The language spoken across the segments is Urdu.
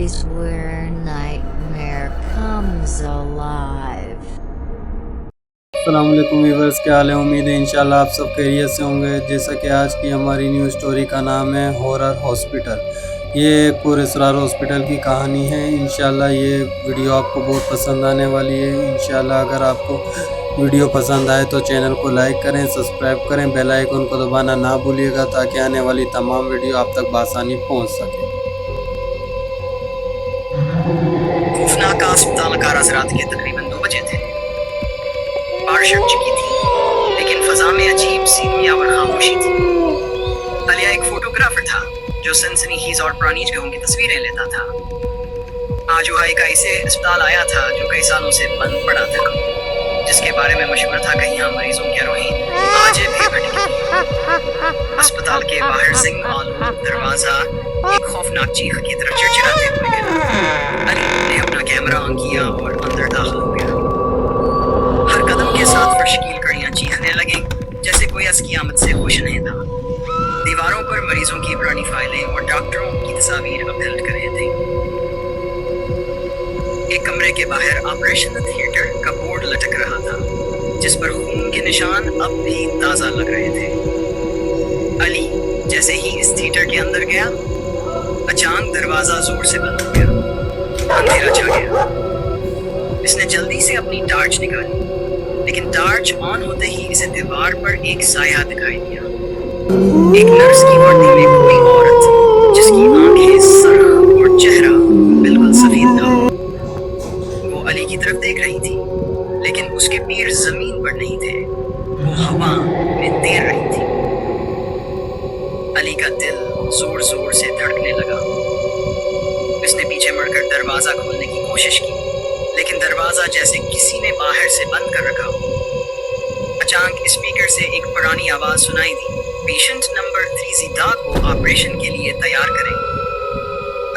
stories where nightmare comes alive. السلام علیکم ویورز، کیا حال ہے؟ امید ہے انشاءاللہ آپ سب خیریت سے ہوں گے۔ جیسا کہ آج کی ہماری نیو سٹوری کا نام ہے ہورر ہاسپٹل۔ یہ ایک پر اسرار ہاسپٹل کی کہانی ہے۔ انشاءاللہ یہ ویڈیو آپ کو بہت پسند آنے والی ہے۔ انشاءاللہ اگر آپ کو ویڈیو پسند آئے تو چینل کو لائک کریں، سبسکرائب کریں، بیل آئیکن کو دبانا نہ بھولیے گا تاکہ آنے والی تمام ویڈیو آپ تک بآسانی پہنچ سکے۔ خوفناک اسپتال کاراز رات کے تقریباً 2 بجے تھے۔ بارش ہٹ چکی تھی لیکن فضا میں عجیب سی اور خاموشی تھی۔ علیہ ایک فوٹوگرافر تھا جو سنسنی خیز اور پرانی جگہوں کی تصویریں لیتا تھا۔ آج وہ ایک ایسے اسپتال آیا تھا جو کئی سالوں سے بند پڑا تھا، جس کے بارے میں مشورہ تھا کہ یہاں مریضوں کی روحیں آج بھی بھٹکی۔ اسپتال کے باہر سنگ آلود دروازہ ایک خوفناک چیخ کی طرف چڑچڑاتے ہوئے گیا۔ علی نے اپنا کیمرہ آن کیا اور اندر داخل ہو گیا۔ ہر قدم کے ساتھ فرشکیل کڑیاں چیخنے لگیں جیسے کوئی از کی آمد سے خوش نہیں تھا۔ دیواروں پر مریضوں کی پرانی فائلیں اور ڈاکٹروں کی تصاویر اپلوڈ کر رہے تھے۔ ایک کمرے کے باہر آپریشن تھیٹر کا بورڈ لٹک رہا تھا جس پر خون کے نشان اب بھی تازہ لگ رہے تھے۔ علی جیسے ہی اس تھیٹر کے اندر گیا، اچانک دروازہ زور سے بند ہو گیا۔ اندھیرا چھا گیا۔ اس نے جلدی سے اپنی ٹارچ نکالی، لیکن ٹارچ آن ہوتے ہی اسے دیوار پر ایک سایہ دکھائی دیا۔ ایک نرس کی وردی میں کوئی عورت جس کی آنکھیں سرخ اور چہرہ بالکل سفید تھا۔ وہ علی کی طرف دیکھ رہی تھی لیکن اس کے پیر زمین پر نہیں تھے، وہ ہوا میں تیر رہی تھی۔ علی کا دل زور زور سے دھڑکنے لگا۔ اس نے پیچھے مڑ کر دروازہ کھولنے کی کوشش کی لیکن دروازہ جیسے کسی نے باہر سے بند کر رکھا ہو۔ اچانک اسپیکر سے ایک پرانی آواز سنائی دی، پیشنٹ نمبر 3 کو آپریشن کے لیے تیار کریں۔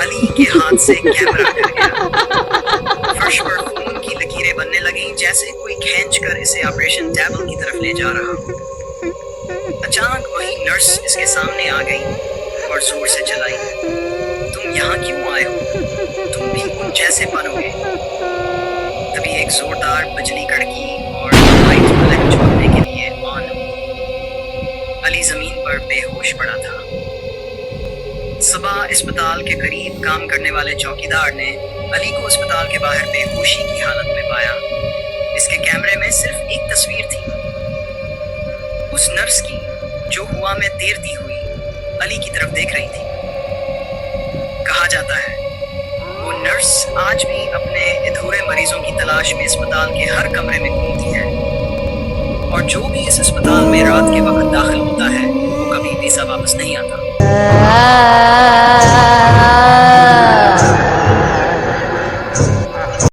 علی کے ہاتھ سے کیمرہ گر گیا۔ فرش پر خون کی لکیریں بننے لگیں جیسے کوئی کھینچ کر اسے آپریشن ٹیبل کی طرف لے جا رہا ہو۔ اچانک وہی نرس اس کے سامنے آ گئی اور زور سے چلائی، تم یہاں کیوں آئے ہو؟ تم بھی ان جیسے بنو گے۔ تبھی ایک زوردار بجلی کڑکی اور لائٹ بلب چمکنے کے لیے آن ہوئی۔ علی زمین پر بے ہوش پڑا تھا۔ صبح اسپتال کے قریب کام کرنے والے چوکیدار نے علی کو اسپتال کے باہر بے ہوشی کی حالت میں پایا۔ اس کے کیمرے میں صرف ایک تصویر تھی، اس نرس کی جو ہوا میں تیرتی ہوئی علی کی طرف دیکھ رہی تھی۔ کہا جاتا ہے وہ نرس آج بھی اپنے ادھورے مریضوں کی تلاش میں اسپتال کے ہر کمرے میں گھومتی ہے، اور جو بھی اس اسپتال میں رات کے وقت داخل ہوتا ہے وہ کبھی بھی واپس نہیں آتا۔